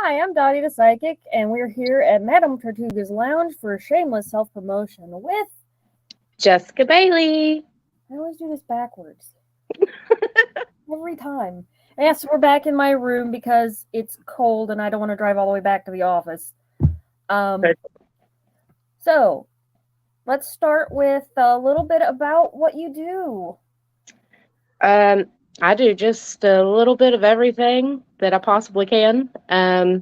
Hi, I'm Dottie the Psychic, and we're here at Madame Tortuga's Lounge for Shameless self-promotion with... Jessica Bailey. I always do this backwards. Every time. Yes, we're back in my room because it's cold and I don't want to drive all the way back to the office. So, let's start with a little bit about what you do. I do just a little bit of everything that I possibly can. I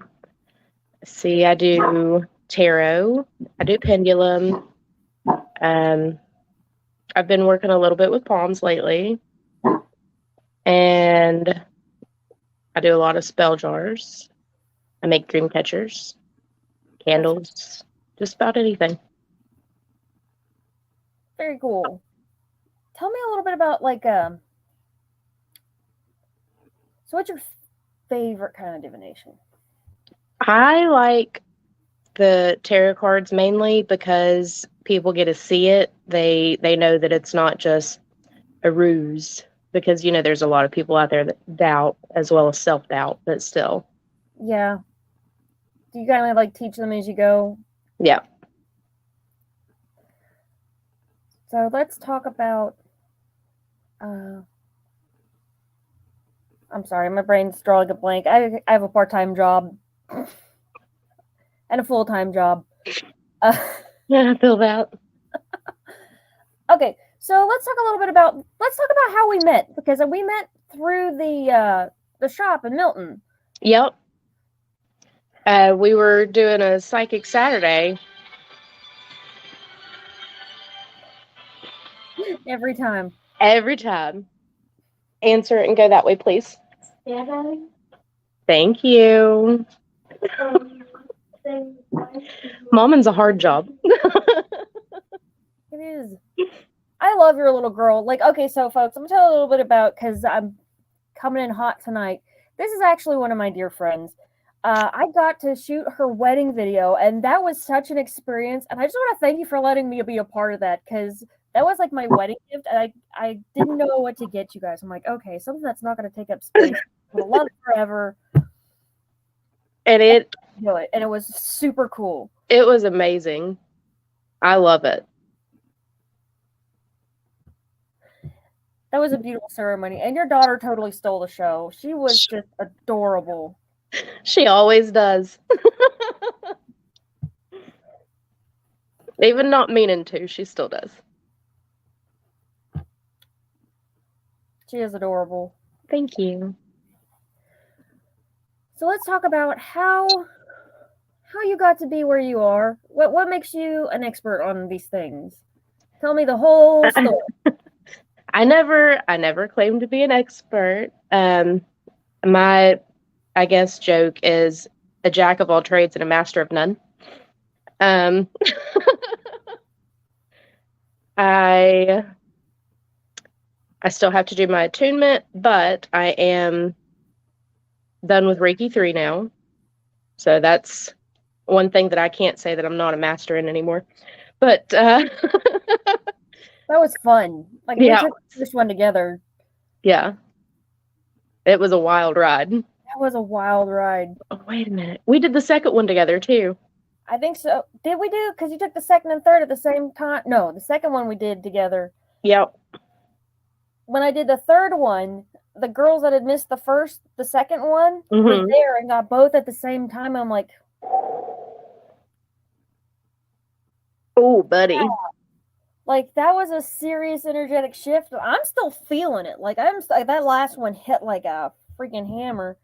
do tarot. I do pendulum. I've been working a little bit with palms lately. And I do a lot of spell jars. I make dream catchers, candles, just about anything. Very cool. Tell me a little bit about, so what's your favorite kind of divination? I like the tarot cards mainly because people get to see it. They know that it's not just a ruse, because there's a lot of people out there that doubt as well as self-doubt, but still. Yeah. Do you kind of teach them as you go? Yeah. So let's talk about I'm sorry, my brain's drawing a blank. I have a part-time job and a full-time job. Yeah, I feel that. Okay, so let's talk about how we met, because we met through the shop in Milton. Yep. We were doing a psychic Saturday. Every time. Answer it and go that way, please. Yeah. Thank you. Momming's a hard job. It is. I love your little girl. Okay, so folks, I'm gonna tell you a little bit about, because I'm coming in hot tonight. This is actually one of my dear friends. I got to shoot her wedding video, and that was such an experience. And I just want to thank you for letting me be a part of that, because that was my wedding gift, and I didn't know what to get you guys. I'm like, okay, something that's not going to take up space. I'll love it forever. And it was super cool. It was amazing. I love it. That was a beautiful ceremony, and your daughter totally stole the show. She was just adorable. She always does. Even not meaning to, she still does. She is adorable. Thank you. So let's talk about how you got to be where you are. What makes you an expert on these things? Tell me the whole story. I never claimed to be an expert. My, I guess, joke is a jack of all trades and a master of none. I still have to do my attunement, but I am done with Reiki 3 now. So that's one thing that I can't say that I'm not a master in anymore. But that was fun. Yeah. We took this one together. Yeah. It was a wild ride. That was a wild ride. Oh, wait a minute. We did the second one together too. I think so. Did we do? Because you took the second and third at the same time. No, the second one we did together. Yep. When I did the third one, the girls that had missed the second one were there and got both at the same time. I'm like, oh, buddy. Yeah. That was a serious energetic shift. I'm still feeling it. That last one hit like a freaking hammer.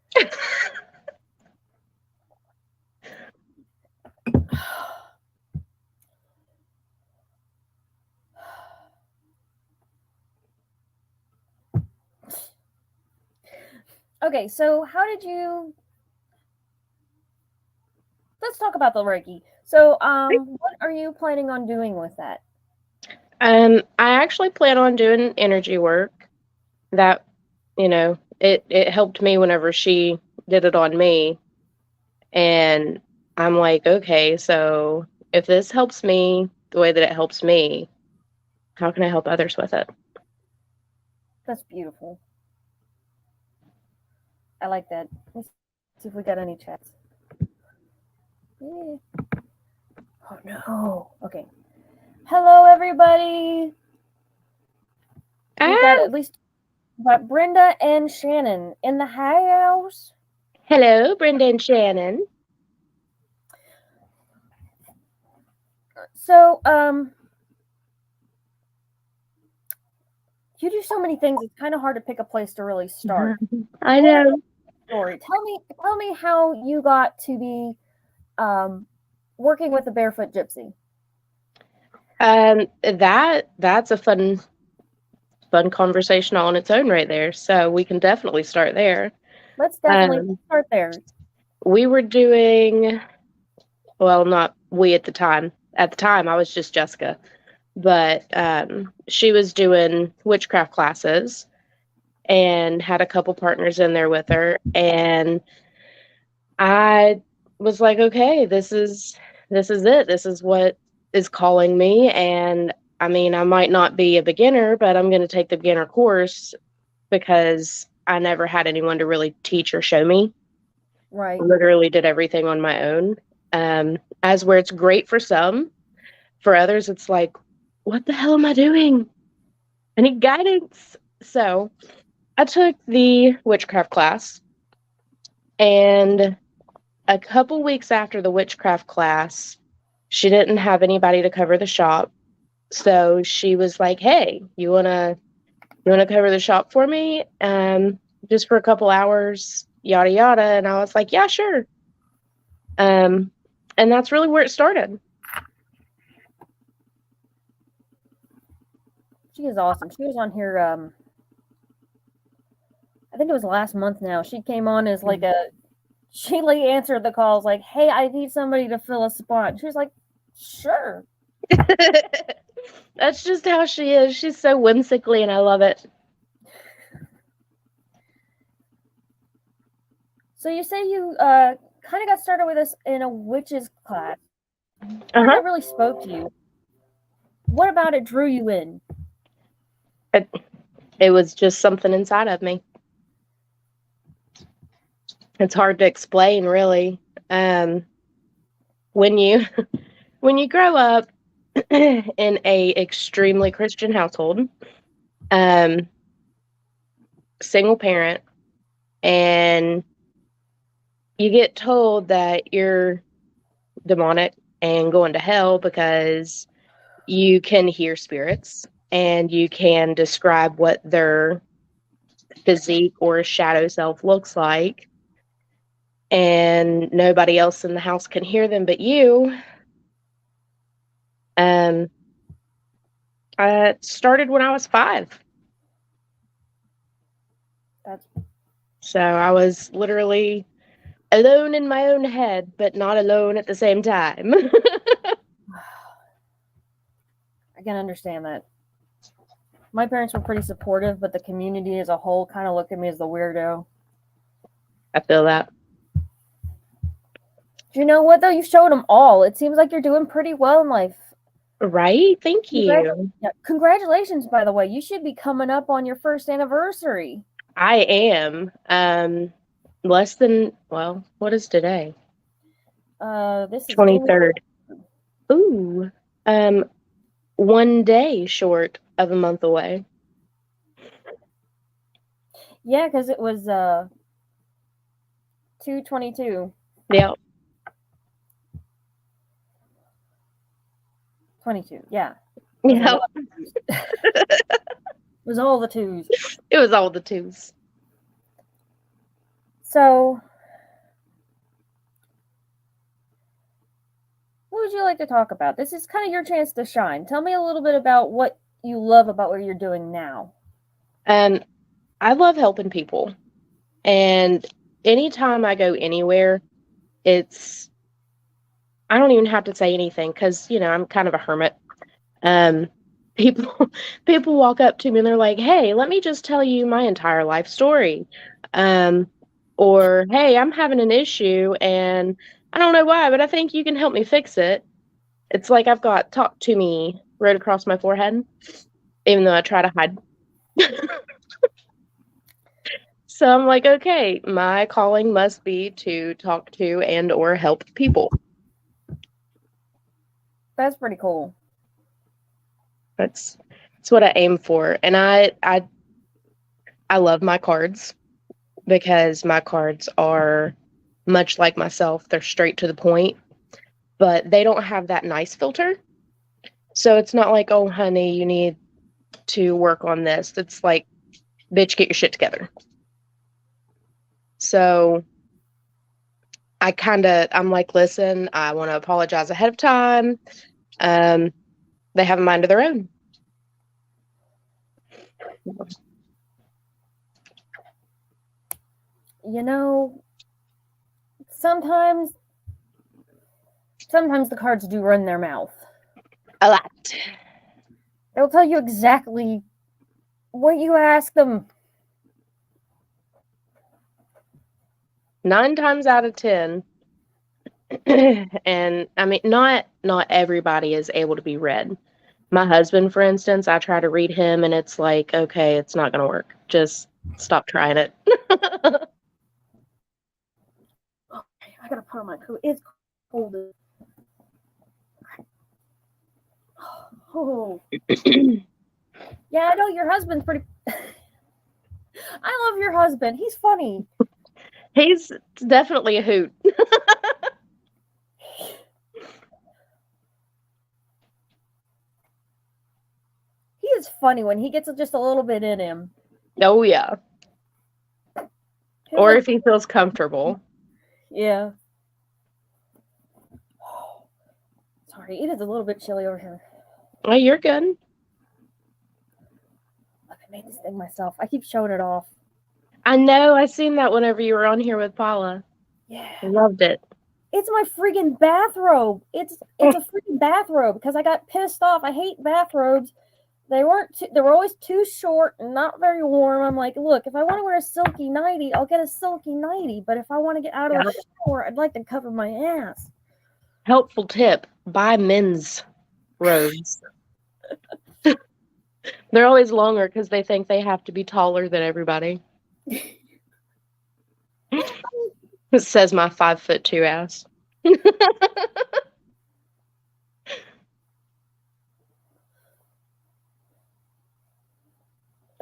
Okay, so let's talk about the Reiki. So, what are you planning on doing with that? I actually plan on doing energy work. That, it helped me whenever she did it on me. And I'm like, okay, so if this helps me the way that it helps me, how can I help others with it? That's beautiful. I like that. Let's see if we got any chats. Oh no. Okay. Hello, everybody. We've got at least Brenda and Shannon in the house. Hello, Brenda and Shannon. So, you do so many things. It's kind of hard to pick a place to really start. I know. Story. Tell me how you got to be working with the Barefoot Gypsy. That's a fun conversation all on its own right there. So we can definitely start there. Let's definitely start there. We were doing, well, not we at the time. At the time, I was just Jessica, but she was doing witchcraft classes and had a couple partners in there with her. And I was like, okay, this is it. This is what is calling me. And I mean, I might not be a beginner, but I'm going to take the beginner course because I never had anyone to really teach or show me. Right. Literally did everything on my own. As where it's great for some, for others, it's like, what the hell am I doing? I need guidance. So I took the witchcraft class, and a couple weeks after the witchcraft class, she didn't have anybody to cover the shop. So she was like, hey, you wanna cover the shop for me? Just for a couple hours, yada yada. And I was like, yeah, sure. And that's really where it started. She is awesome. She was on here, I think it was last month now. She came on as like she answered the calls like, hey, I need somebody to fill a spot. She was like, sure. That's just how she is. She's so whimsically, and I love it. So you say you kind of got started with us in a witches class. That really spoke to you. What about it drew you in? It was just something inside of me. It's hard to explain, really. When you grow up in a extremely Christian household, single parent, and you get told that you're demonic and going to hell because you can hear spirits and you can describe what their physique or shadow self looks like, and nobody else in the house can hear them but you. I started when I was 5. So I was literally alone in my own head, but not alone at the same time. I can understand that. My parents were pretty supportive, but the community as a whole kind of looked at me as the weirdo. I feel that. Do you know what, though? You showed them all. It seems like you're doing pretty well in life. Right? Thank you. Congratulations, by the way. You should be coming up on your first anniversary. I am. Less than, well, what is today? This is 23rd. Ooh. 1 day short of a month away. Yeah, because it was 2/22. Yeah. 22, yeah. Yeah. It was all the twos. It was all the twos. So, what would you like to talk about? This is kind of your chance to shine. Tell me a little bit about what you love about what you're doing now. I love helping people. And anytime I go anywhere, I don't even have to say anything because, I'm kind of a hermit. People walk up to me and they're like, hey, let me just tell you my entire life story. Or, hey, I'm having an issue and I don't know why, but I think you can help me fix it. It's like I've got talk to me right across my forehead, even though I try to hide. So I'm like, okay, my calling must be to talk to and or help people. That's pretty cool. That's what I aim for. And I love my cards because my cards are much like myself. They're straight to the point, but they don't have that nice filter. So it's not like, oh, honey, you need to work on this. It's like, bitch, get your shit together. So I'm like, listen, I want to apologize ahead of time. They have a mind of their own. You know, sometimes the cards do run their mouth. A lot. They'll tell you exactly what you ask them. 9 times out of 10. And I mean, not everybody is able to be read. My husband, for instance, I try to read him and it's like, okay, it's not going to work. Just stop trying it. Okay, I gotta put on my coat. It's cold. Oh. Yeah, I know your husband's pretty. I love your husband. He's funny. He's definitely a hoot. He is funny when he gets just a little bit in him. Oh, yeah. Or if he feels comfortable. Yeah. Sorry, it is a little bit chilly over here. Oh, you're good. Look, I made this thing myself. I keep showing it off. I know. I seen that whenever you were on here with Paula. Yeah. I loved it. It's my friggin' bathrobe. It's a freaking bathrobe because I got pissed off. I hate bathrobes. They were always too short and not very warm. I'm like, look, if I want to wear a silky nightie, I'll get a silky nightie. But if I want to get out of the shower, I'd like to cover my ass. Helpful tip: buy men's robes. They're always longer because they think they have to be taller than everybody. It says my 5'2" ass.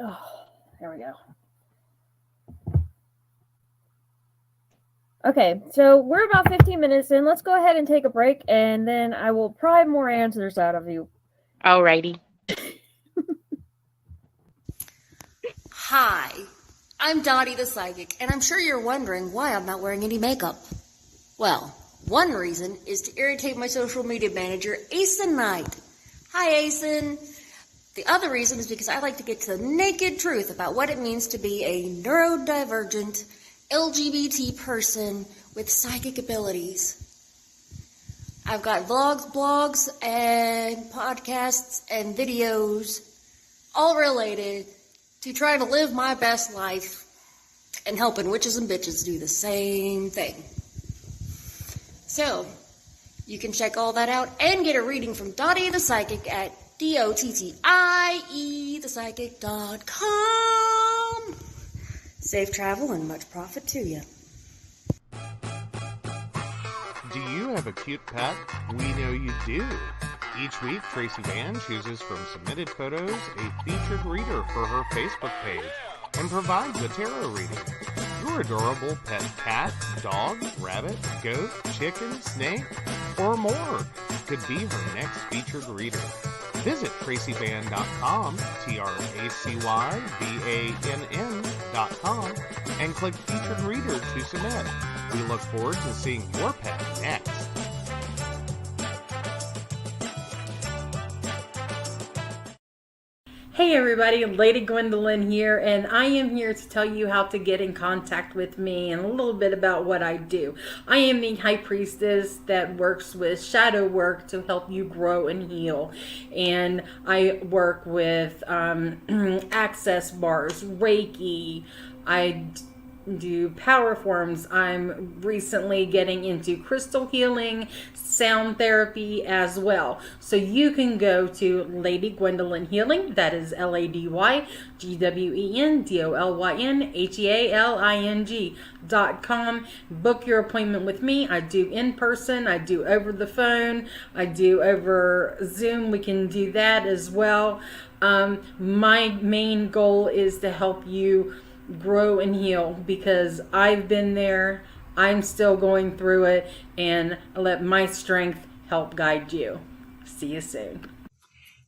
Oh, there we go. Okay, so we're about 15 minutes in. Let's go ahead and take a break, and then I will pry more answers out of you. Alrighty. Hi, I'm Dottie the Psychic, and I'm sure you're wondering why I'm not wearing any makeup. Well, one reason is to irritate my social media manager, Asen Knight. Hi, Asen. The other reason is because I like to get to the naked truth about what it means to be a neurodivergent LGBT person with psychic abilities. I've got vlogs, blogs, and podcasts and videos all related to trying to live my best life and helping witches and bitches do the same thing. So, you can check all that out and get a reading from Dottie the Psychic at DOTTIEthepsychic.com. Safe travel and much profit to you. Do you have a cute pet? We know you do. Each week, Tracy Van chooses from submitted photos a featured reader for her Facebook page and provides a tarot reading. Your adorable pet cat, dog, rabbit, goat, chicken, snake, or more could be her next featured reader. Visit tracybann.com, TracyBann.com, and click Featured Reader to submit. We look forward to seeing your pet next. Hey everybody, Lady Gwendolyn here, and I am here to tell you how to get in contact with me and a little bit about what I do. I am the High Priestess that works with shadow work to help you grow and heal. And I work with access bars, Reiki, I do power forms. I'm recently getting into crystal healing, sound therapy as well. So you can go to Lady Gwendolyn Healing. That is LadyGwendolynHealing.com. Book your appointment with me. I do in person, I do over the phone, I do over Zoom. We can do that as well. My main goal is to help you grow and heal, because I've been there, I'm still going through it, and let my strength help guide you. See you soon.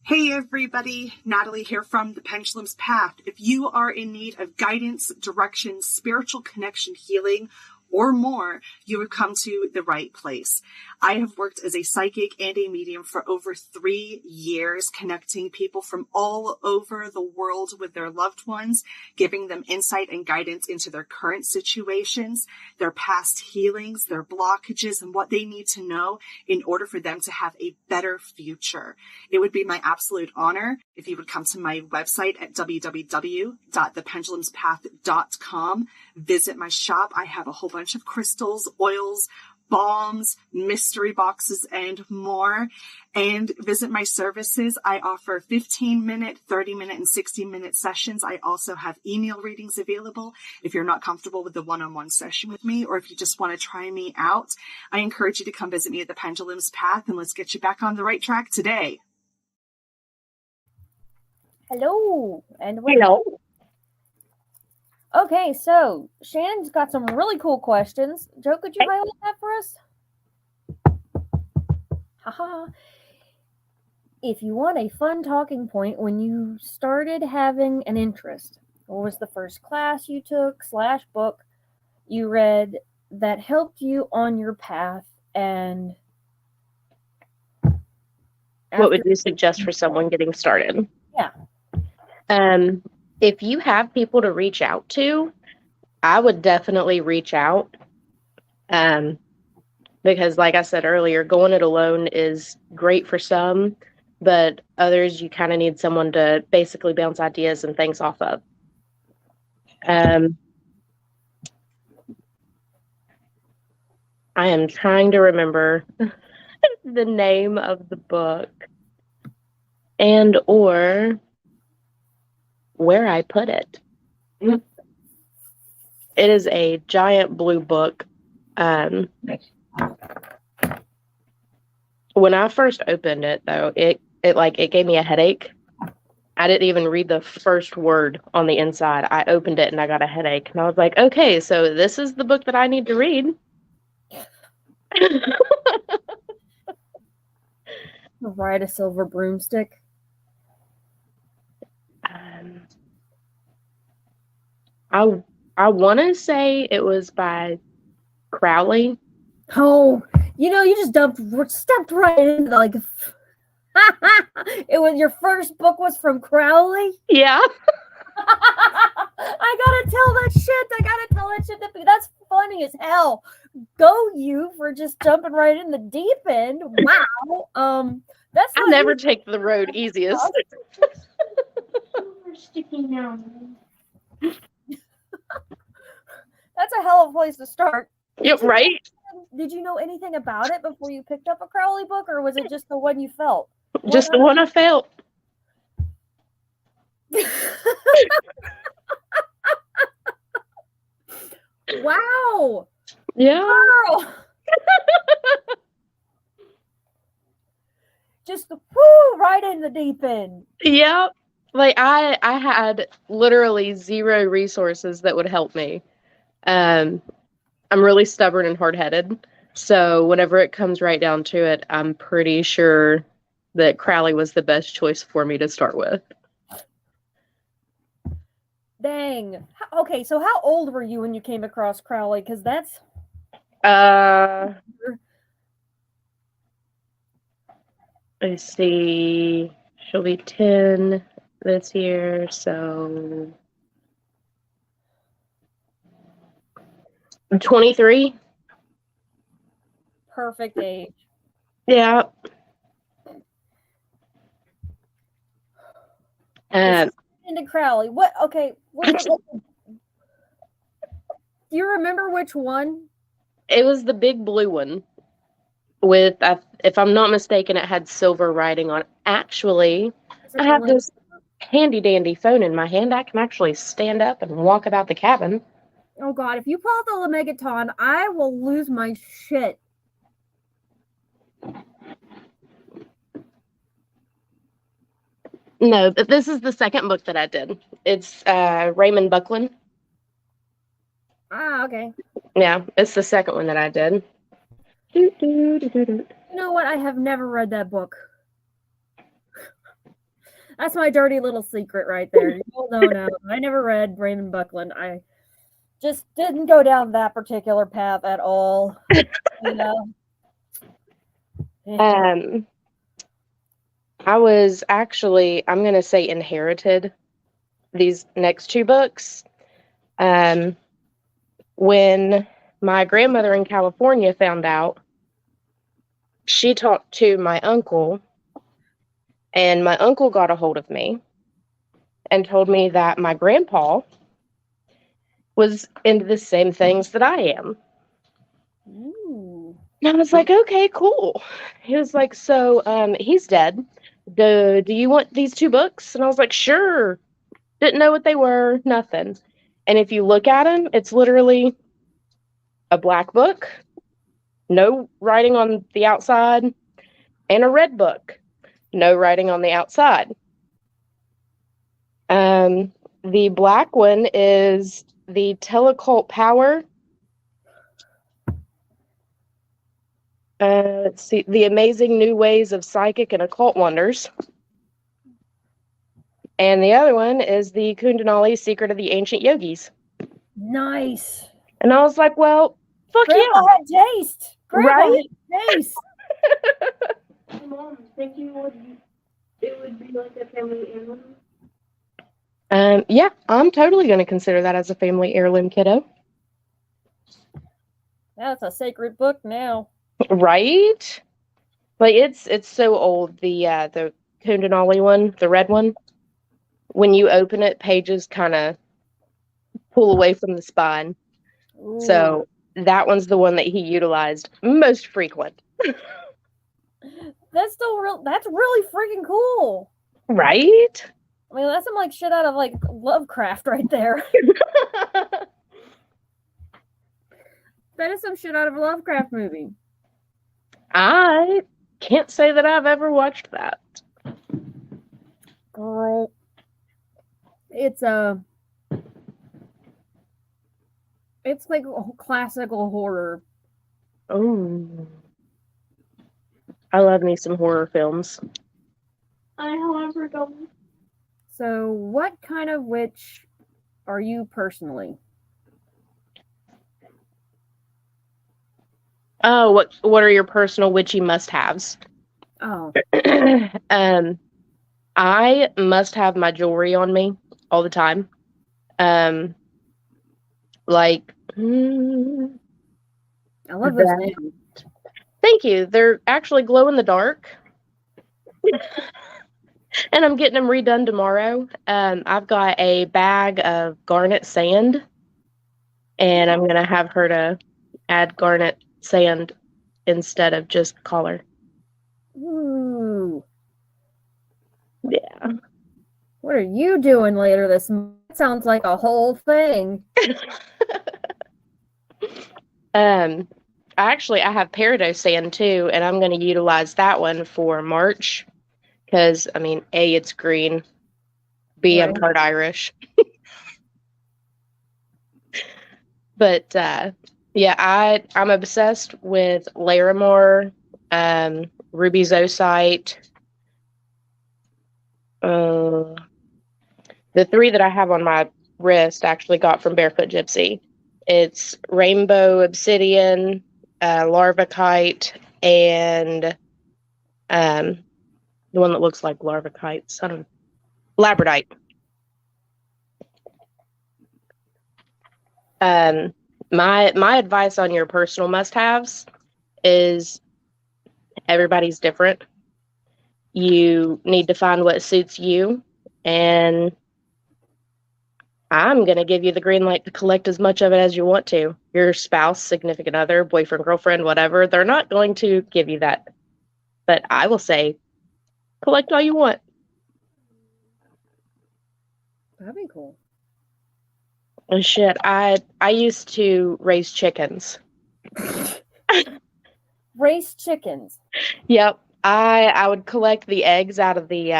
Hey everybody, Natalie here from The Pendulum's Path. If you are in need of guidance, direction, spiritual connection, healing, or more, you have come to the right place. I have worked as a psychic and a medium for over 3 years, connecting people from all over the world with their loved ones, giving them insight and guidance into their current situations, their past healings, their blockages, and what they need to know in order for them to have a better future. It would be my absolute honor if you would come to my website at www.thependulumspath.com. Visit my shop. I have a whole bunch of crystals, oils, balms, mystery boxes, and more. And visit my services. I offer 15-minute, 30-minute, and 60-minute sessions. I also have email readings available if you're not comfortable with the one-on-one session with me, or if you just want to try me out. I encourage you to come visit me at the Pendulum's Path, and let's get you back on the right track today. Hello, and Hello. Okay, so Shannon's got some really cool questions. Joe, could you highlight that for us? Haha. If you want a fun talking point when you started having an interest, what was the first class you took / book you read that helped you on your path? And What would you suggest for someone getting started? Yeah. If you have people to reach out to, I would definitely reach out. Because like I said earlier, going it alone is great for some, but others you kind of need someone to basically bounce ideas and things off of. I am trying to remember the name of the book and or where I put it. It is a giant blue book. When I first opened it, though, it gave me a headache. I didn't even read the first word on the inside. I opened it and I got a headache, and I was like, okay, so this is the book that I need to read. Ride a silver broomstick. I want to say it was by Crowley. Oh, you just stepped right into like. It was your first book was from Crowley. Yeah. I gotta tell that shit. That's funny as hell. Go you for just jumping right in the deep end. Wow. That's I never take the road easiest. That's a hell of a place to start. Yep, right? Did you know anything about it before you picked up a Crowley book, or was it just the one you felt? Just the one I felt. Wow. Yeah. Girl. Just right in the deep end. Yep. Like I had literally zero resources that would help me. I'm really stubborn and hard-headed. So whenever it comes right down to it, I'm pretty sure that Crowley was the best choice for me to start with. Dang. Okay, so how old were you when you came across Crowley? Because that's... Let's see. She'll be 10 this year, so... I'm 23. Perfect age. Yeah. Into Crowley. What? Okay. Do you remember which one? It was the big blue one with, if I'm not mistaken, it had silver writing on it. Actually, Is it I the have one? this handy dandy phone in my hand. I can actually stand up and walk about the cabin. Oh God! If you pull out the Lemegeton, I will lose my shit. No, but this is the second book that I did. It's Raymond Buckland. Ah, okay. Yeah, it's the second one that I did. You know what? I have never read that book. That's my dirty little secret right there. You all don't know. I never read Raymond Buckland. I just didn't go down that particular path at all. You know. I was actually, I'm going to say, inherited these next two books. When my grandmother in California found out, she talked to my uncle, and my uncle got a hold of me and told me that my grandpa was into the same things that I am. Ooh. And I was like, okay, cool. He was like, so he's dead. Do you want these two books? And I was like, sure. Didn't know what they were, nothing. And if you look at them, it's literally a black book, no writing on the outside, and a red book, no writing on the outside. The black one is the Telecult Power. Let's see, The Amazing New Ways of Psychic and Occult Wonders. And the other one is the Kundalini Secret of the Ancient Yogis. Nice. And I was like, well, fuck Grandma had taste. Grandma Right? had taste. Mom, think it would be like a family heirloom? Yeah, I'm totally going to consider that as a family heirloom, kiddo. That's a sacred book now. Right? Like it's so old. The Kundalini one, the red one. When you open it, pages kind of pull away from the spine. Ooh. So that one's the one that he utilized most frequent. That's still real. That's really freaking cool. Right? I mean, that's some like shit out of like Lovecraft right there. That is some shit out of a Lovecraft movie. I can't say that I've ever watched that. Girl, it's like a classical horror. Oh, I love me some horror films. I, however, don't. So, what kind of witch are you personally? Oh, what are your personal witchy must-haves? Oh, I must have my jewelry on me all the time. Like, I love those that. names. Thank you. They're actually glow in the dark. And I'm getting them redone tomorrow. I've got a bag of garnet sand, and I'm going to have her to add garnet sand instead of just color. Ooh. Yeah. What are you doing later this month? Sounds like a whole thing. I have peridot sand too, and I'm going to utilize that one for March because, I mean, A, it's green. B, I'm Right. part Irish. But yeah, I'm obsessed with Larimar, Ruby Zocyte. The three that I have on my wrist actually got from Barefoot Gypsy. It's Rainbow Obsidian, Larvakite, and the one that looks like Larvakites. I don't know. Labradite. My advice on your personal must-haves is everybody's different. You need to find what suits you, and I'm going to give you the green light to collect as much of it as you want to. Your spouse, significant other, boyfriend, girlfriend, whatever, they're not going to give you that. But I will say, collect all you want. That'd be cool. Oh, shit. I used to raise chickens. Race chickens. Yep. I would collect the eggs out of the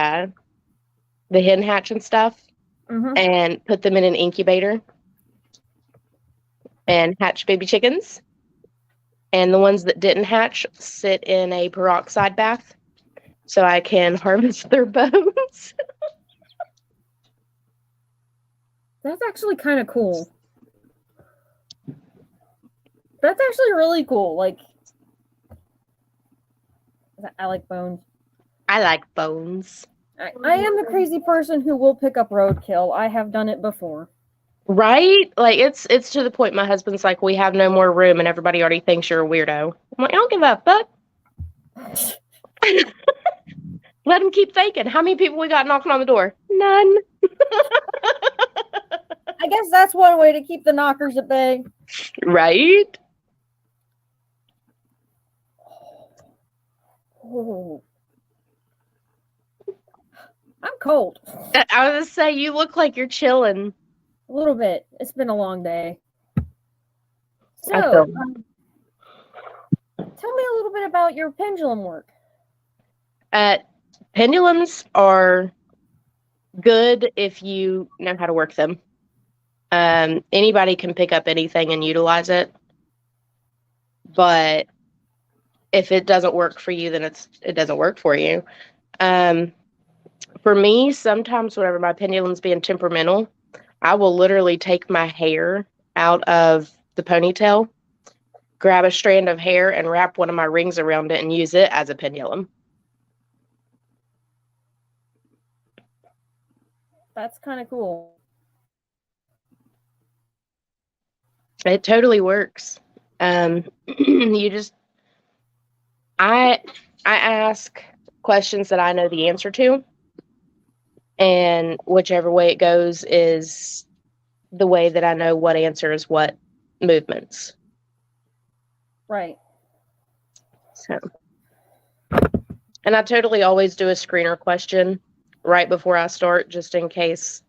hen hatch and stuff and put them in an incubator and hatch baby chickens. And the ones that didn't hatch sit in a peroxide bath so I can harvest their bones. That's actually kind of cool. That's actually really cool. Like, I like bones. I like bones. I am the crazy person who will pick up roadkill. I have done it before. Right? Like, it's to the point my husband's like, we have no more room, and everybody already thinks you're a weirdo. I'm like, I don't give a fuck. Let them keep thinking. How many people we got knocking on the door? None. I guess that's one way to keep the knockers at bay. Right? Oh. I'm cold. I was gonna say, you look like you're chilling. A little bit. It's been a long day. So, I feel tell me a little bit about your pendulum work. Pendulums are good if you know how to work them. Anybody can pick up anything and utilize it. But if it doesn't work for you, then it doesn't work for you. For me, sometimes whenever my pendulum's being temperamental, I will literally take my hair out of the ponytail, grab a strand of hair, and wrap one of my rings around it and use it as a pendulum. That's kind of cool. It totally works. You just, I ask questions that I know the answer to, and whichever way it goes is the way that I know what answer is what movements. Right. So, and I totally always do a screener question right before I start, just in case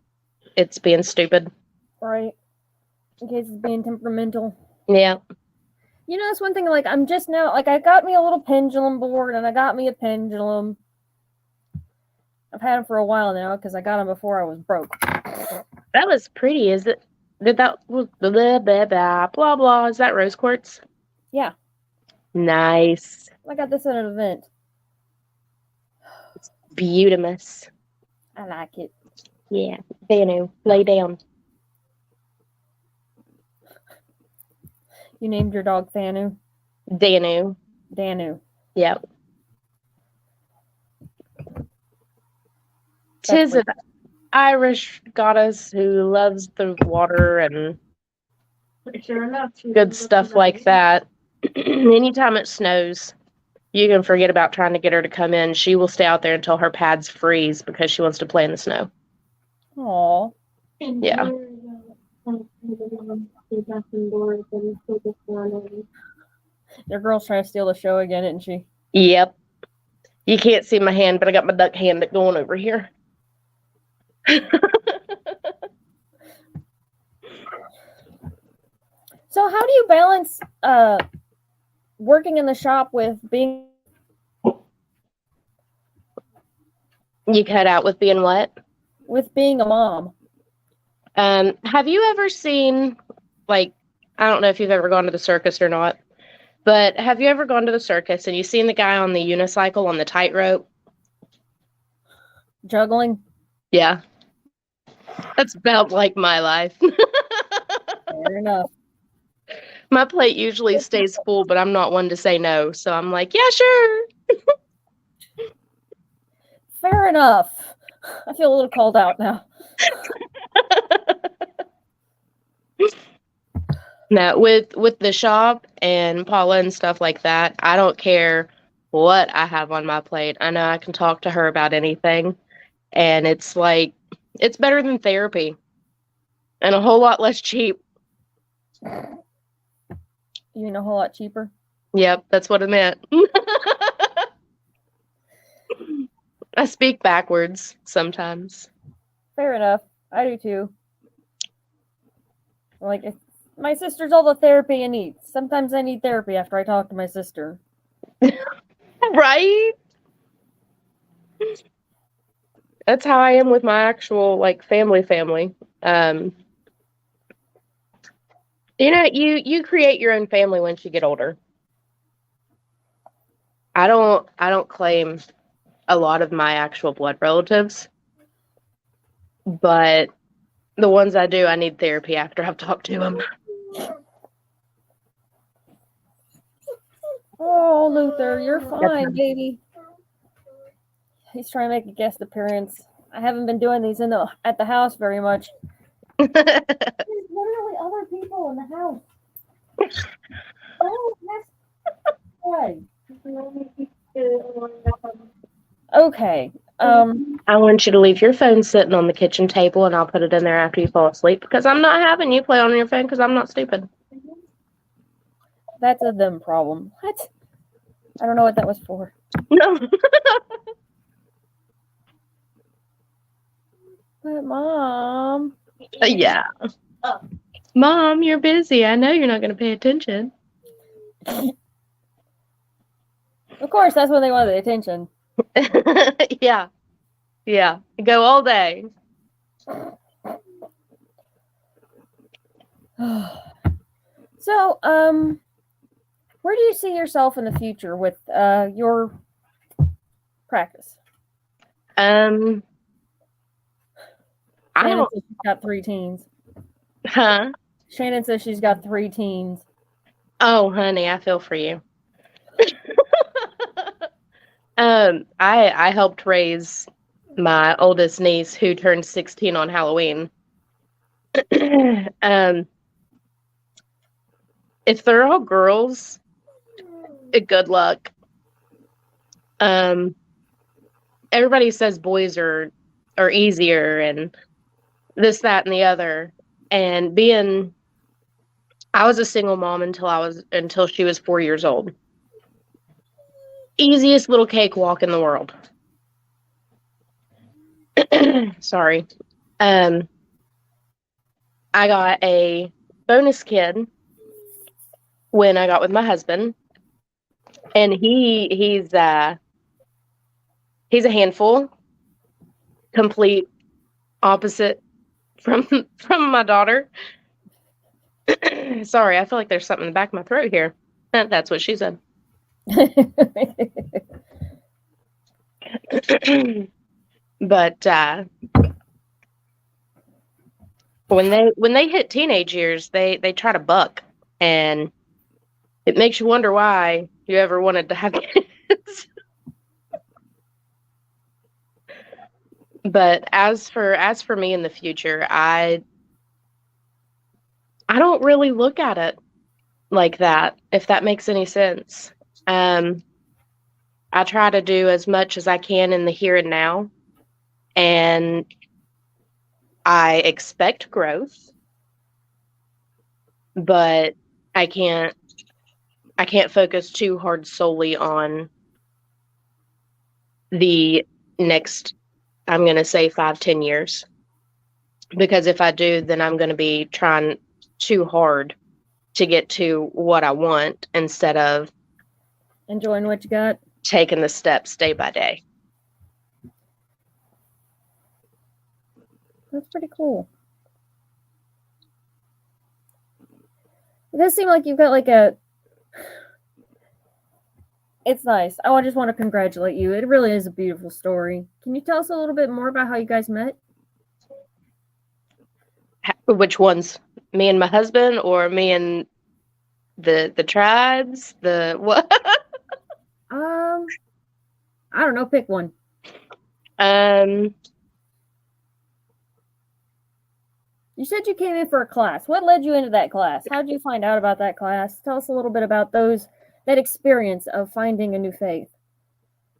it's being stupid. Right. In case it's being temperamental. Yeah. You know, that's one thing, like, I'm just now, like, I got me a little pendulum board, and I got me a pendulum. I've had them for a while now, because I got them before I was broke. That was pretty, is it? Did that, blah, blah, blah, blah, blah, blah. Is that rose quartz? Yeah. Nice. I got this at an event. It's beautimous. I like it. Yeah. Danu, lay down. You named your dog Thanu? Danu. Danu. Yep. Tis an Irish goddess who loves the water and good stuff like that. Anytime it snows, you can forget about trying to get her to come in. She will stay out there until her pads freeze because she wants to play in the snow. Aw. Yeah. Your girl's trying to steal the show again, isn't she? Yep. You can't see my hand, but I got my duck hand going over here. So how do you balance working in the shop with being... You cut out with being what? With being a mom. Have you ever seen, like, I don't know if you've ever gone to the circus or not, but have you ever gone to the circus and you've seen the guy on the unicycle on the tightrope? Juggling? Yeah. That's about like my life. Fair enough. My plate usually stays full, but I'm not one to say no. So I'm like, yeah, sure. Fair enough. I feel a little called out now. No, with the shop and Paula and stuff like that, I don't care what I have on my plate. I know I can talk to her about anything. And it's like, it's better than therapy. And a whole lot less cheap. You mean a whole lot cheaper? Yep, that's what it meant. I speak backwards sometimes. Fair enough. I do too. Like, my sister's all the therapy I need. Sometimes I need therapy after I talk to my sister. Right? That's how I am with my actual, like, family. You create your own family once you get older. I don't claim a lot of my actual blood relatives, but the ones I do, I need therapy after I've talked to them. Oh, Luther, you're fine, baby. He's trying to make a guest appearance. I haven't been doing these at the house very much. There's literally other people in the house. Oh, that's way. Okay. I want you to leave your phone sitting on the kitchen table, and I'll put it in there after you fall asleep, because I'm not having you play on your phone, because I'm not stupid. That's a them problem. What? I don't know what that was for. No. But Mom. Yeah. Mom, you're busy. I know you're not going to pay attention. Of course, that's when they want the attention. Yeah. Yeah. Go all day. So, where do you see yourself in the future with your practice? I Shannon don't. says she's got 3 teens. Huh? Shannon says she's got 3 teens. Oh, honey, I feel for you. I helped raise my oldest niece, who turned 16 on Halloween. If they're all girls, good luck. Everybody says boys are easier and this, that, and the other. And I was a single mom until she was 4 years old. Easiest little cakewalk in the world. Sorry. I got a bonus kid when I got with my husband, and he's a handful, complete opposite from my daughter. Sorry, I feel like there's something in the back of my throat here. That's what she said. But when they hit teenage years, they try to buck, and it makes you wonder why you ever wanted to have kids. But as for me in the future, I don't really look at it like that, if that makes any sense. I try to do as much as I can in the here and now, and I expect growth, but I can't focus too hard solely on the next, I'm going to say 5-10 years, because if I do, then I'm going to be trying too hard to get to what I want instead of Enjoying what you got. Taking the steps day by day. That's pretty cool. It does seem like you've got like it's nice. I just want to congratulate you. It really is a beautiful story. Can you tell us a little bit more about how you guys met? Which ones? Me and my husband, or me and the tribes? The what? I don't know. Pick one. You said you came in for a class. What led you into that class? How did you find out about that class? Tell us a little bit about that experience of finding a new faith.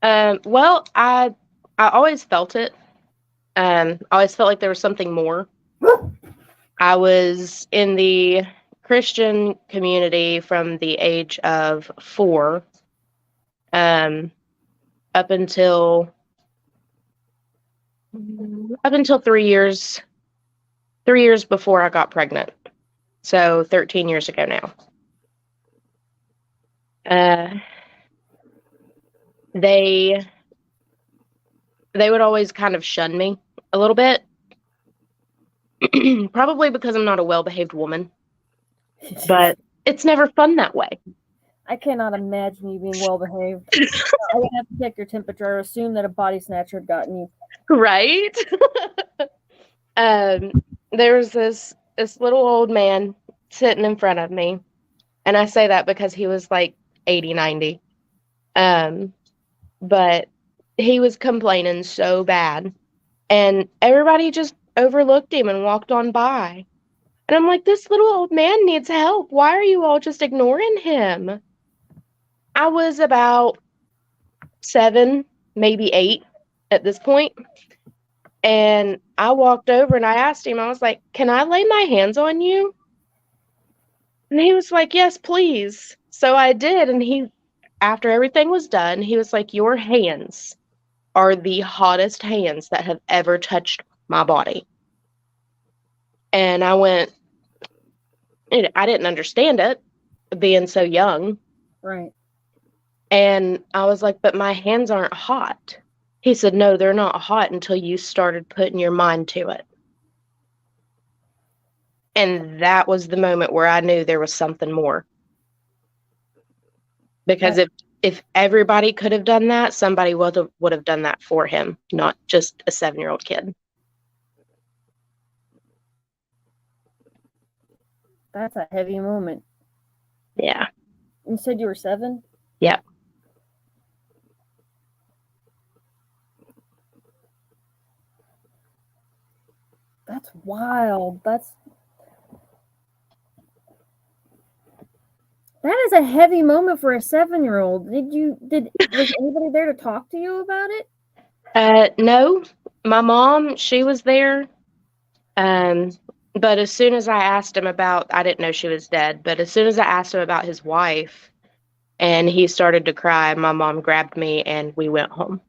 Well, I always felt it. I always felt like there was something more. I was in the Christian community from the age of 4 up until 3 years before I got pregnant. So 13 years ago now. They would always kind of shun me a little bit. Probably because I'm not a well-behaved woman. But it's never fun that way. I cannot imagine you being well behaved. I would have to check your temperature or assume that a body snatcher had gotten you. Right? There was this little old man sitting in front of me. And I say that because he was like 80, 90. But he was complaining so bad. And everybody just overlooked him and walked on by. And I'm like, this little old man needs help. Why are you all just ignoring him? I was about 7, maybe 8 at this point. And I walked over and I asked him, I was like, can I lay my hands on you? And he was like, yes, please. So I did. And after everything was done, he was like, your hands are the hottest hands that have ever touched my body. And I went, I didn't understand it, being so young. Right. And I was like, but my hands aren't hot. He said, no, they're not hot until you started putting your mind to it. And that was the moment where I knew there was something more. Because if everybody could have done that, somebody would have done that for him, not just a 7-year-old kid. That's a heavy moment. Yeah. You said you were 7? Yeah. That's wild. That is a heavy moment for a 7-year-old. Was anybody there to talk to you about it? No. My mom, she was there. But as soon as I asked him I didn't know she was dead, but as soon as I asked him about his wife and he started to cry, my mom grabbed me and we went home.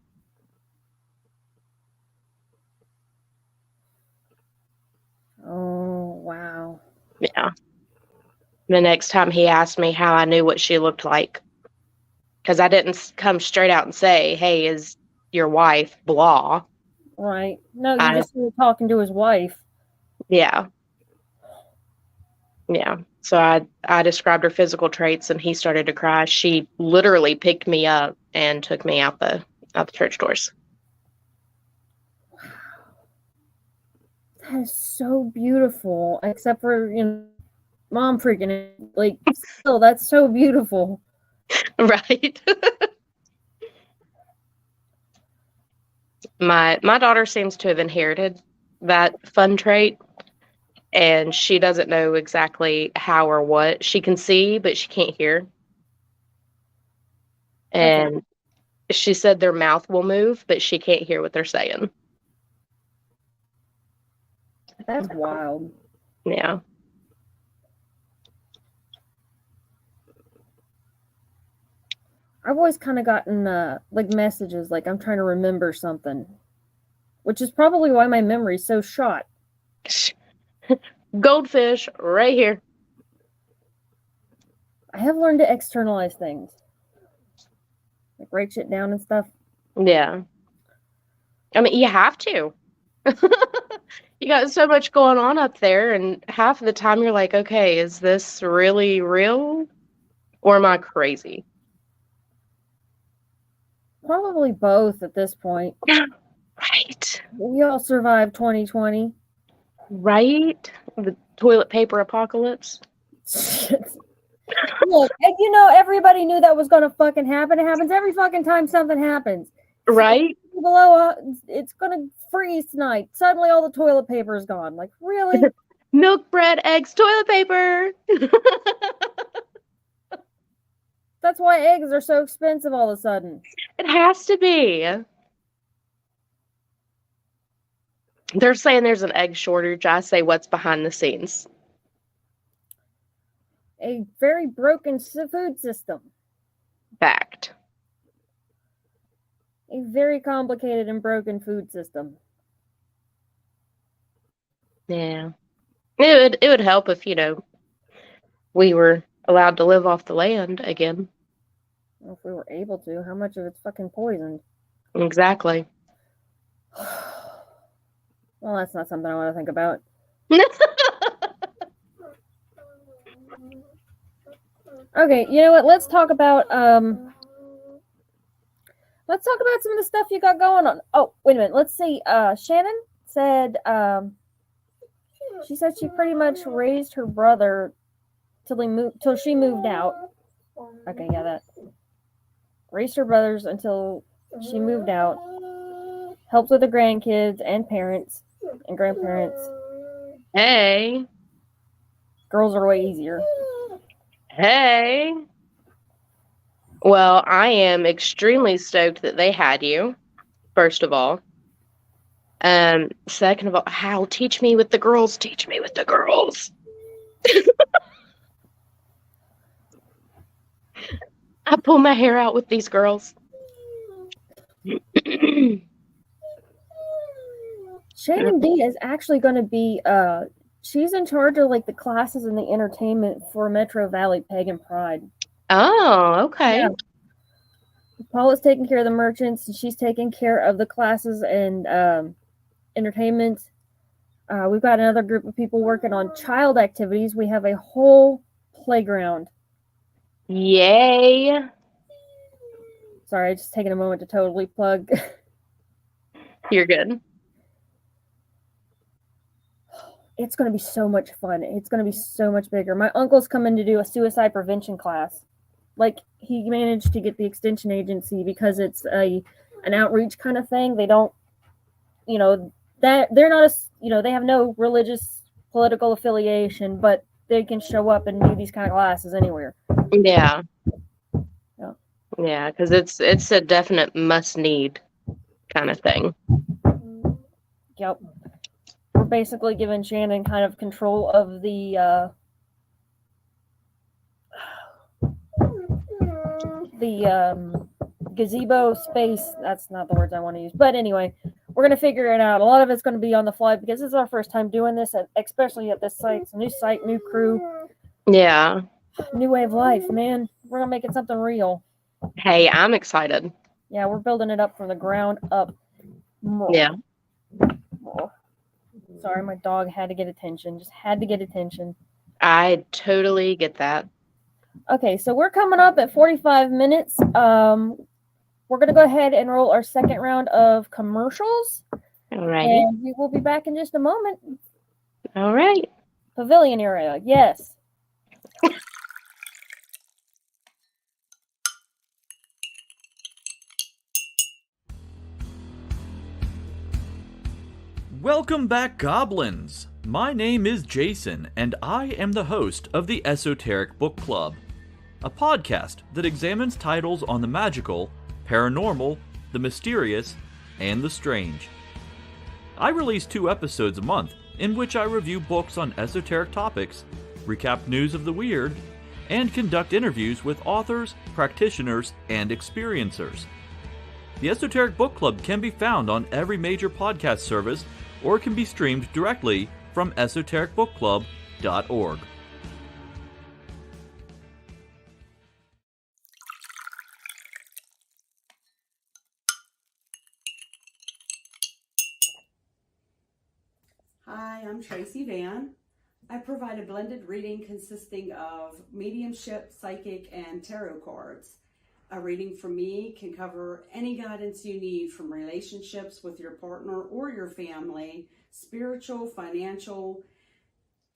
Oh, wow. Yeah. The next time he asked me how I knew what she looked like, because I didn't come straight out and say, hey, is your wife blah? Right. No, you just were talking to his wife. Yeah. Yeah. So I described her physical traits and he started to cry. She literally picked me up and took me out the church doors. That is so beautiful. Except for, mom freaking out. Like, still, that's so beautiful. Right. My daughter seems to have inherited that fun trait, and she doesn't know exactly how or what. She can see, but she can't hear. And she said their mouth will move, but she can't hear what they're saying. That's wild. Yeah. I've always kind of gotten messages like I'm trying to remember something, which is probably why my memory's so shot. Goldfish right here. I have learned to externalize things, like write shit down and stuff. Yeah. I mean, you have to. You got so much going on up there, and half of the time you're like, okay, is this really real, or am I crazy? Probably both at this point. Right. We all survived 2020. Right? The toilet paper apocalypse. Look, and everybody knew that was going to fucking happen. It happens every fucking time something happens. Right? Below, it's going to freeze tonight. Suddenly all the toilet paper is gone. Like, really? Milk, bread, eggs, toilet paper. That's why eggs are so expensive all of a sudden. It has to be. They're saying there's an egg shortage. I say what's behind the scenes. A very broken food system. Fact. A very complicated and broken food system. Yeah. It would help if, we were allowed to live off the land again. Well, if we were able to, how much of it's fucking poisoned? Exactly. Well, that's not something I want to think about. Okay, you know what? Let's talk about some of the stuff you got going on. Oh, wait a minute. Let's see. Shannon said she said she pretty much raised her brother till she moved out. Okay, yeah, that. Raised her brothers until she moved out. Helped with the grandkids and parents and grandparents. Hey. Girls are way easier. Hey. Well, I am extremely stoked that they had you, first of all. Second of all, how? Teach me with the girls. Teach me with the girls. I pull my hair out with these girls. Shannon D is actually going to be, she's in charge of like the classes and the entertainment for Metro Valley Pagan Pride. Oh, okay. Yeah. Paula's taking care of the merchants, and she's taking care of the classes and entertainment. We've got another group of people working on child activities. We have a whole playground. Yay. Sorry, just taking a moment to totally plug. You're good. It's going to be so much fun. It's going to be so much bigger. My uncle's coming to do a suicide prevention class. Like, he managed to get the extension agency because it's an outreach kind of thing. They don't, that they're not they have no religious political affiliation, but they can show up and do these kind of classes anywhere. Yeah. Yeah. Yeah, because it's a definite must need kind of thing. Yep. We're basically giving Shannon kind of control of the gazebo space. That's not the words I want to use. But anyway, we're going to figure it out. A lot of it's going to be on the fly because this is our first time doing this, especially at this site. It's a new site, new crew. Yeah. New way of life, man. We're going to make it something real. Hey, I'm excited. Yeah, we're building it up from the ground up. Yeah. Sorry, my dog had to get attention. Just had to get attention. I totally get that. Okay, so we're coming up at 45 minutes. We're going to go ahead and roll our second round of commercials. All right. And we will be back in just a moment. All right. Pavilion area, yes. Welcome back, Goblins! My name is Jason, and I am the host of the Esoteric Book Club, a podcast that examines titles on the magical, paranormal, the mysterious, and the strange. I release 2 episodes a month in which I review books on esoteric topics, recap news of the weird, and conduct interviews with authors, practitioners, and experiencers. The Esoteric Book Club can be found on every major podcast service or can be streamed directly from esotericbookclub.org. Hi, I'm Tracy Van. I provide a blended reading consisting of mediumship, psychic, and tarot cards. A reading from me can cover any guidance you need from relationships with your partner or your family, spiritual, financial,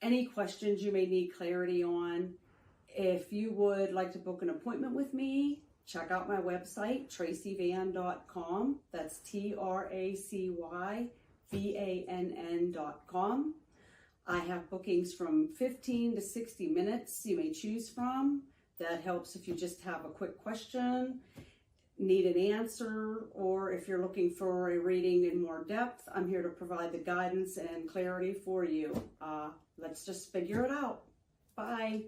any questions you may need clarity on. If you would like to book an appointment with me, check out my website, tracyvann.com. That's TRACYVANN.com. I have bookings from 15 to 60 minutes you may choose from. That helps if you just have a quick question. need an answer, or if you're looking for a reading in more depth, I'm here to provide the guidance and clarity for you. Let's just figure it out. Bye.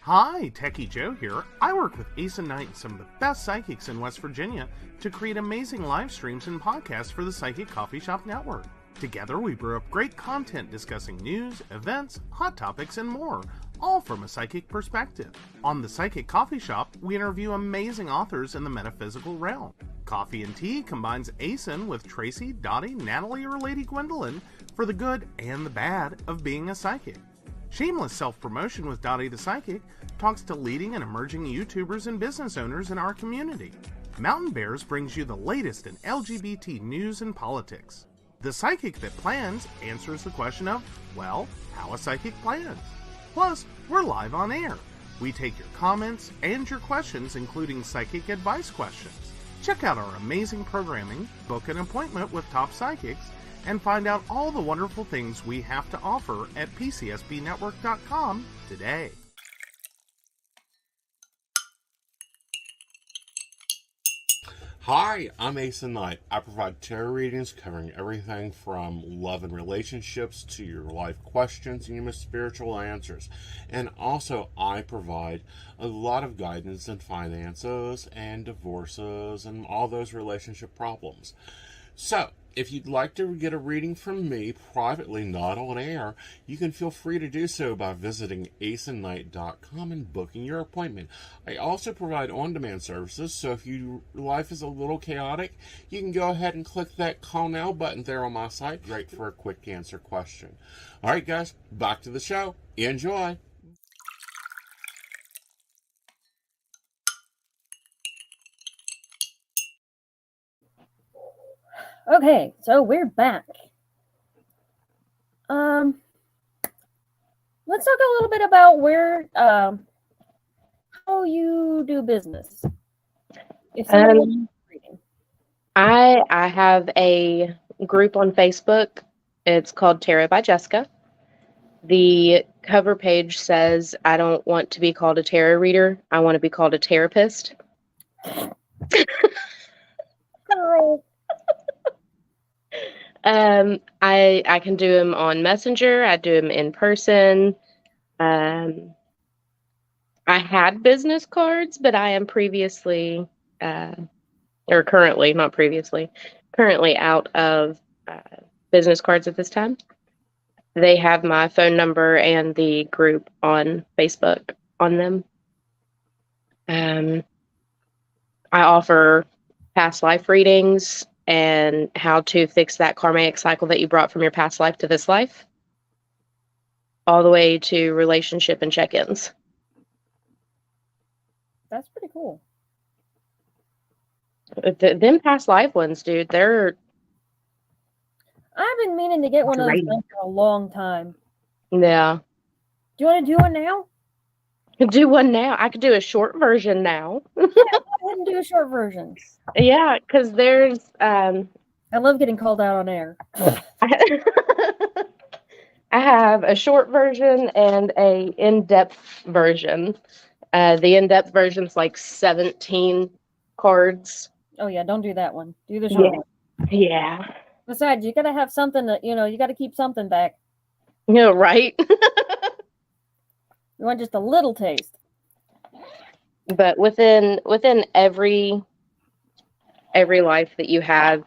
Hi, Techie Joe here. I work with Ace and Knight and some of the best psychics in West Virginia to create amazing live streams and podcasts for the Psychic Coffee Shop Network. Together, we brew up great content discussing news, events, hot topics, and more, all from a psychic perspective. On the Psychic Coffee Shop, we interview amazing authors in the metaphysical realm. Coffee and Tea combines ACEN with Tracy, Dottie, Natalie, or Lady Gwendolyn for the good and the bad of being a psychic. Shameless Self-Promotion with Dottie the Psychic talks to leading and emerging YouTubers and business owners in our community. Mountain Bears brings you the latest in LGBT news and politics. The Psychic That Plans answers the question of, well, how a psychic plans. Plus, we're live on air. We take your comments and your questions, including psychic advice questions. Check out our amazing programming, book an appointment with top psychics, and find out all the wonderful things we have to offer at pcsbnetwork.com today. Hi, I'm Ace and Knight. I provide tarot readings covering everything from love and relationships to your life questions and your most spiritual answers. And also, I provide a lot of guidance in finances and divorces and all those relationship problems. So, if you'd like to get a reading from me privately, not on air, you can feel free to do so by visiting aceandnight.com and booking your appointment. I also provide on-demand services, so if your life is a little chaotic, you can go ahead and click that Call Now button there on my site. Great for a quick answer question. All right, guys, back to the show. Enjoy. Okay, so we're back. Let's talk a little bit about where how you do business. If somebody wants reading. I have a group on Facebook. It's called Tarot by Jessica. The cover page says, I don't want to be called a tarot reader. I want to be called a therapist. Girl. I can do them on Messenger. I do them in person. I had business cards, but I am currently out of business cards at this time. They have my phone number and the group on Facebook on them. I offer past life readings and how to fix that karmic cycle that you brought from your past life to this life, all the way to relationship and check-ins. That's pretty cool. Them past life ones, dude, they're... I've been meaning to get one Great. of those for a long time. Yeah. Do you want to do one now? Do one now. I could do a short version now. Yeah, go ahead and do a short version. Yeah, because there's... I love getting called out on air. I have a short version and a in-depth version. The in-depth version's like 17 cards. Oh yeah, don't do that one. Do the short one. Yeah. Besides, you gotta have something that, you gotta keep something back. Yeah, right? You want just a little taste. But within every life that you have,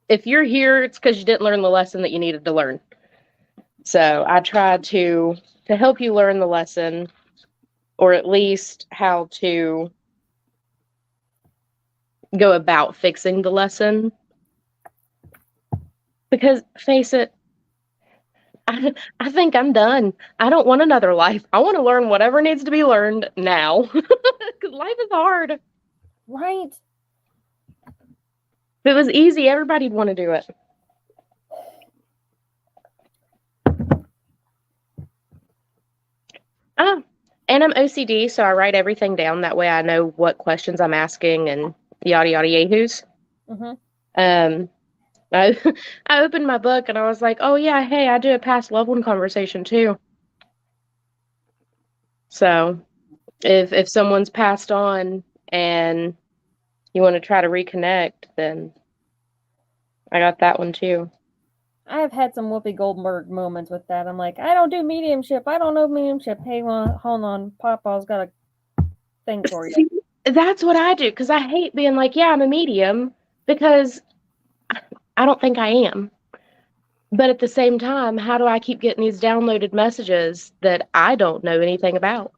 if you're here, it's because you didn't learn the lesson that you needed to learn. So I try to help you learn the lesson, or at least how to go about fixing the lesson. Because, face it, I think I'm done. I don't want another life. I want to learn whatever needs to be learned now. Because life is hard. Right. If it was easy, everybody'd want to do it. And I'm OCD, so I write everything down. That way I know what questions I'm asking and yada yada yahoos. Mm-hmm. I opened my book and I was like, oh yeah, hey, I do a past loved one conversation too. So if someone's passed on and you want to try to reconnect, then I got that one too. I have had some Whoopi Goldberg moments with that. I'm like, I don't do mediumship. I don't know mediumship. Hey, hold on. Papa's got a thing for you. See, that's what I do, because I hate being like, yeah, I'm a medium, because I don't think I am. But at the same time, how do I keep getting these downloaded messages that I don't know anything about?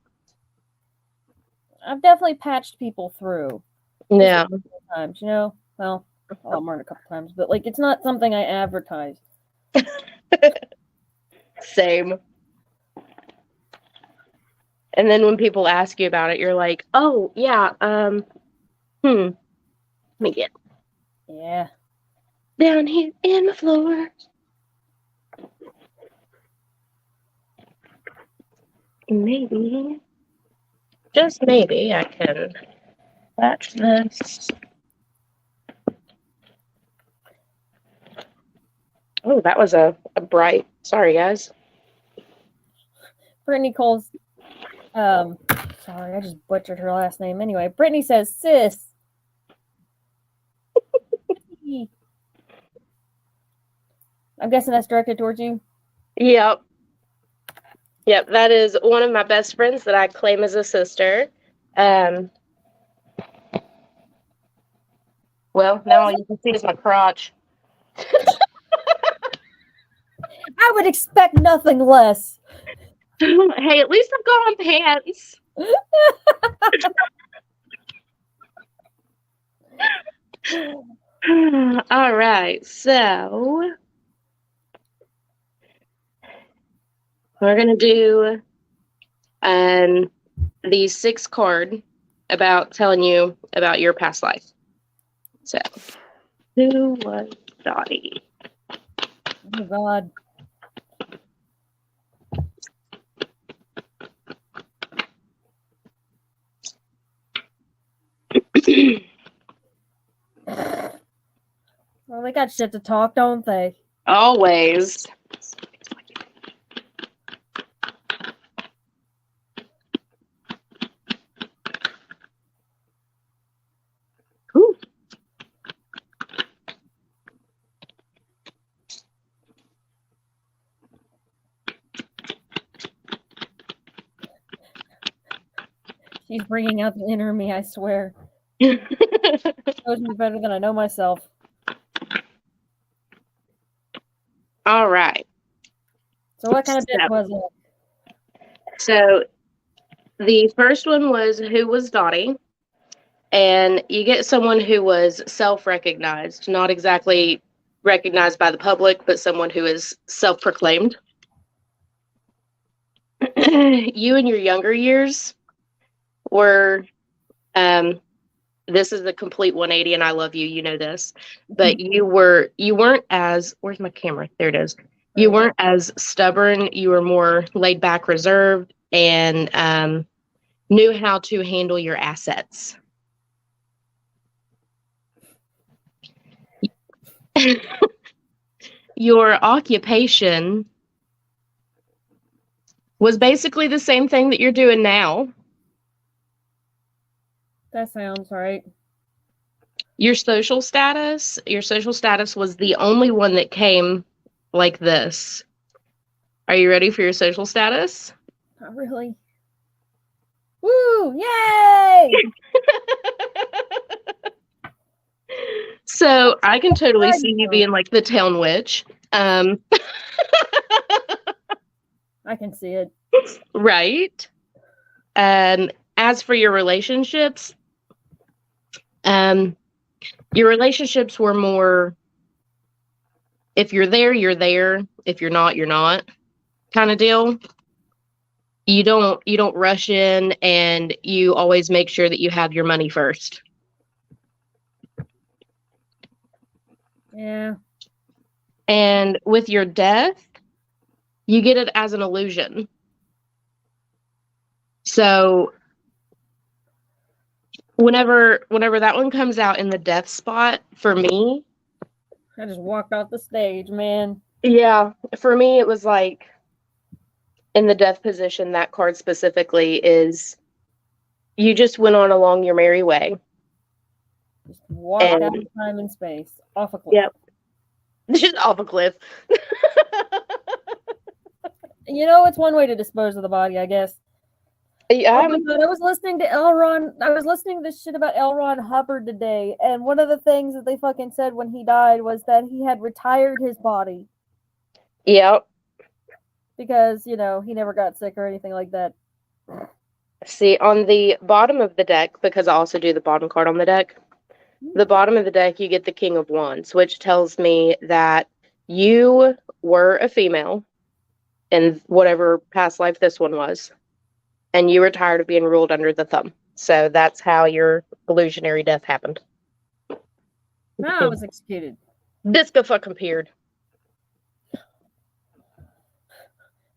I've definitely patched people through. Yeah. Just a couple times, you know? Well, a lot more than a couple times, but like it's not something I advertise. Same. And then when people ask you about it, you're like, oh, yeah, let me get down here in the floor. Maybe, just maybe, I can patch this. Oh, that was a bright. Sorry, guys. Brittany Cole's, sorry, I just butchered her last name. Anyway, Brittany says, sis. I'm guessing that's directed towards you? Yep. Yep, that is one of my best friends that I claim as a sister. Well, now all you can see is my crotch. I would expect nothing less. Hey, at least I've got on pants. All right, so we're gonna do the 6 card about telling you about your past life. So, who was Dottie? Oh God. Well, they got shit to talk, don't they? Always. Ooh. She's bringing out the inner me, I swear. Knows me better than I know myself. All right. So what kind of bit was it? So the first one was who was Dottie, and you get someone who was self-recognized, not exactly recognized by the public, but someone who is self-proclaimed. You in your younger years were, this is a complete 180, and I love you, you know this, but you weren't as, where's my camera? There it is. You weren't as stubborn. You were more laid back, reserved, and knew how to handle your assets. Your occupation was basically the same thing that you're doing now. That sounds right. Your social status was the only one that came like this. Are you ready for your social status? Not really. Woo! Yay! So I can totally see you being like the town witch. I can see it. Right. As for your relationships, your relationships were more, if you're there, you're there. If you're not, you're not, kind of deal. You don't rush in, and you always make sure that you have your money first. Yeah. And with your death, you get it as an illusion. So whenever that one comes out in the death spot, for me, I just walked off the stage, man. yeah, for me it was like in the death position, that card specifically is you just went on along your merry way. Just walked out of time and space. Off a cliff. Yep. Just off a cliff. You know, it's one way to dispose of the body, I guess. Yeah, oh my God, I was listening to I was listening to this shit about L. Ron Hubbard today, and one of the things that they fucking said when he died was that he had retired his body. Yep. Because, you know, he never got sick or anything like that. See, on the bottom of the deck, because I also do the bottom card on the deck, the bottom of the deck, you get the King of Wands, which tells me that you were a female in whatever past life this one was, and you were tired of being ruled under the thumb. So that's how your illusionary death happened. No, I was executed. Disco fucking appeared.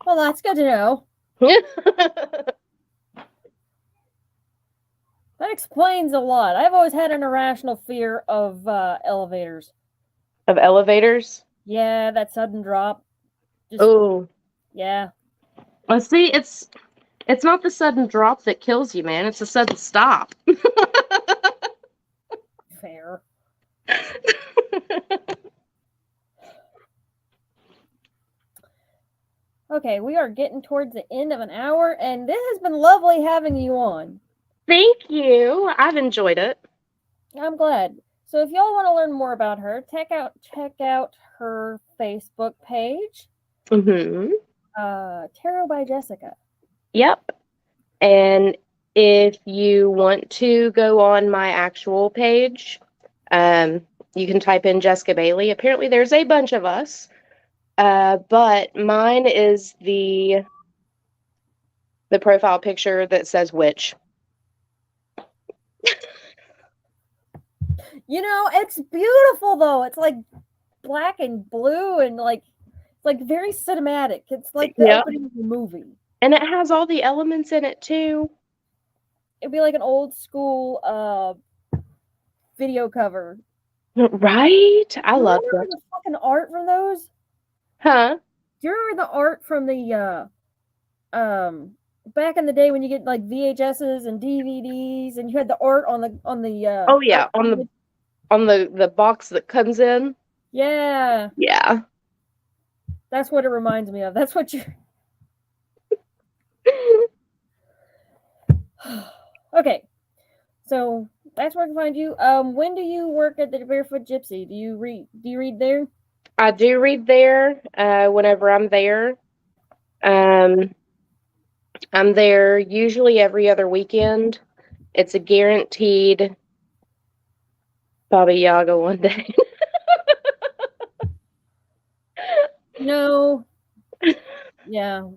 Well, that's good to know. That explains a lot. I've always had an irrational fear of elevators. Of elevators? Yeah, that sudden drop. Oh. Yeah. Well, see, it's not the sudden drop that kills you, man. It's the sudden stop. Fair. Okay, we are getting towards the end of an hour, and this has been lovely having you on. Thank you. I've enjoyed it. I'm glad. So if y'all want to learn more about her, check out her Facebook page. Mm-hmm. Tarot by Jessica. Yep. And if you want to go on my actual page, you can type in Jessica Bailey. Apparently there's a bunch of us. But mine is the profile picture that says witch. You know, it's beautiful though. It's like black and blue and like very cinematic. It's like the opening of a movie. And it has all the elements in it too. It'd be like an old school video cover. Right? I love that. The fucking art from those? Huh? Do you remember the art from the back in the day when you get like VHSs and DVDs and you had the art on the oh yeah, on the box that comes in? Yeah. Yeah. That's what it reminds me of. That's what you Okay. So that's where I can find you. When do you work at the Barefoot Gypsy? Do you read there? I do read there whenever I'm there. I'm there usually every other weekend. It's a guaranteed Baba Yaga one day. No. Yeah.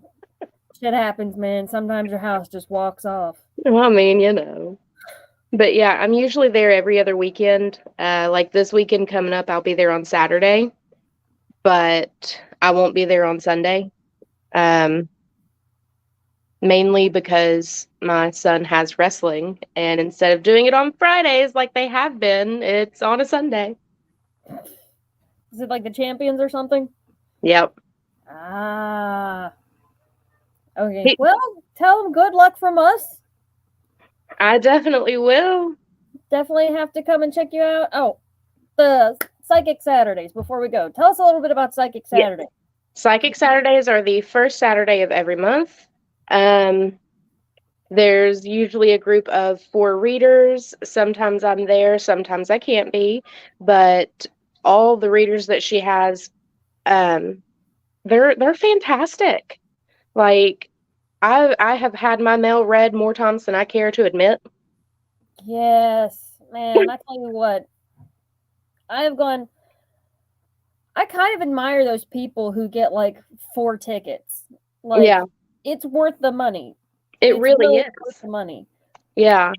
Shit happens, man. Sometimes your house just walks off. Well, I mean, you know. But yeah, I'm usually there every other weekend. Like this weekend coming up, I'll be there on Saturday. But I won't be there on Sunday. Mainly because my son has wrestling, and instead of doing it on Fridays like they have been, it's on a Sunday. Is it like the Champions or something? Yep. Ah. Okay. Well, tell them good luck from us. I definitely will. Definitely have to come and check you out. Oh, the Psychic Saturdays before we go. Tell us a little bit about Psychic Saturday. Yeah. Psychic Saturdays are the first Saturday of every month. There's usually a group of 4 readers. Sometimes I'm there, sometimes I can't be. But all the readers that she has, they're fantastic. Like, I have had my mail read more times than I care to admit. Yes, man. I tell you what, I kind of admire those people who get like 4 tickets. Like, yeah, it's worth the money. It's really is worth the money. Yeah.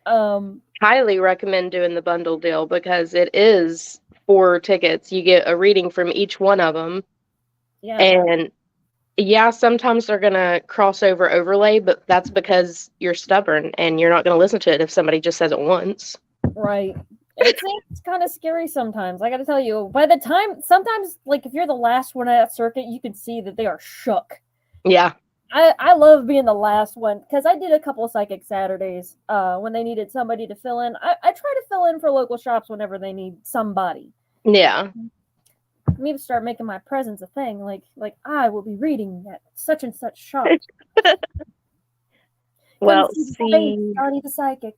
Highly recommend doing the bundle deal because it is 4 tickets. You get a reading from each one of them. Yeah. And yeah, sometimes they're going to cross over overlay, but that's because you're stubborn and you're not going to listen to it if somebody just says it once. Right. It's kind of scary sometimes. I got to tell you, by the time, sometimes, like, if you're the last one at that circuit, you can see that they are shook. Yeah. I love being the last one because I did a couple of psychic Saturdays when they needed somebody to fill in. I try to fill in for local shops whenever they need somebody. Yeah. I need to start making my presence a thing. Like I will be reading at such and such shop. Well, see Dottie the Psychic.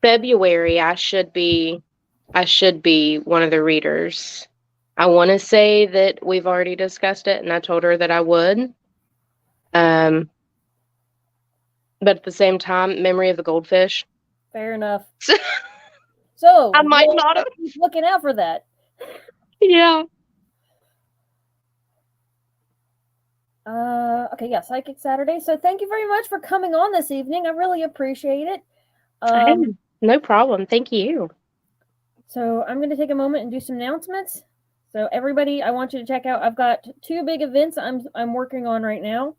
February, I should be one of the readers. I want to say that we've already discussed it, and I told her that I would. But at the same time, Memory of the Goldfish. Fair enough. So I might not have. Looking out for that. Yeah. Okay, yeah, Psychic Saturday. So thank you very much for coming on this evening. I really appreciate it. Hey, no problem. Thank you. So I'm going to take a moment and do some announcements. So everybody, I want you to check out. I've got 2 big events I'm working on right now,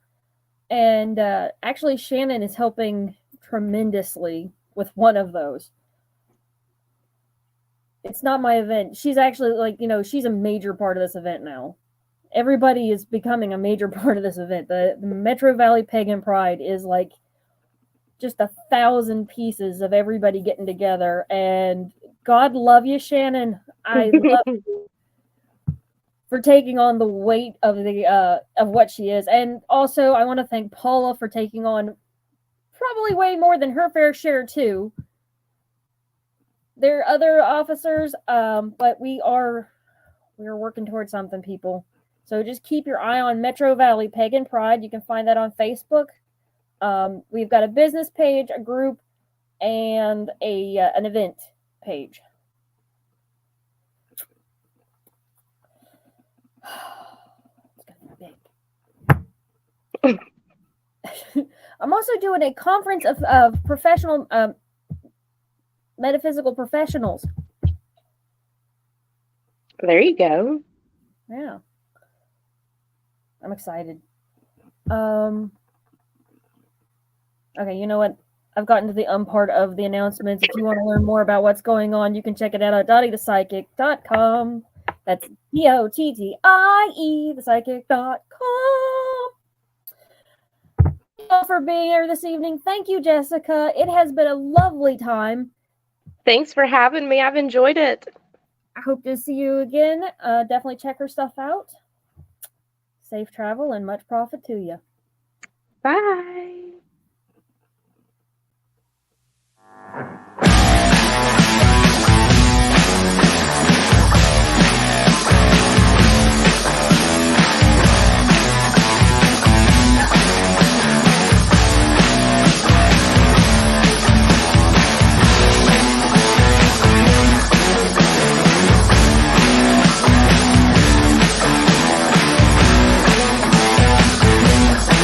and actually Shannon is helping tremendously with one of those. It's not my event. She's actually she's a major part of this event now. Everybody is becoming a major part of this event. The Metro Valley Pagan Pride is like just 1,000 pieces of everybody getting together, and God love you, Shannon. I love you for taking on the weight of the of what she is. And also I want to thank Paula for taking on probably way more than her fair share too. There are other officers, but we are working towards something, people. So just keep your eye on Metro Valley Pagan Pride. You can find that on Facebook. We've got a business page, a group, and an event page. I'm also doing a conference of professional metaphysical professionals. There you go. Yeah. I'm excited. Okay, you know what? I've gotten to the part of the announcements. If you want to learn more about what's going on, you can check it out at DottieThePsychic.com. That's DOTTIE, thepsychic.com. Thank you all for being here this evening. Thank you, Jessica. It has been a lovely time. Thanks for having me. I've enjoyed it. I hope to see you again. Definitely check her stuff out. Safe travel and much profit to you. Bye.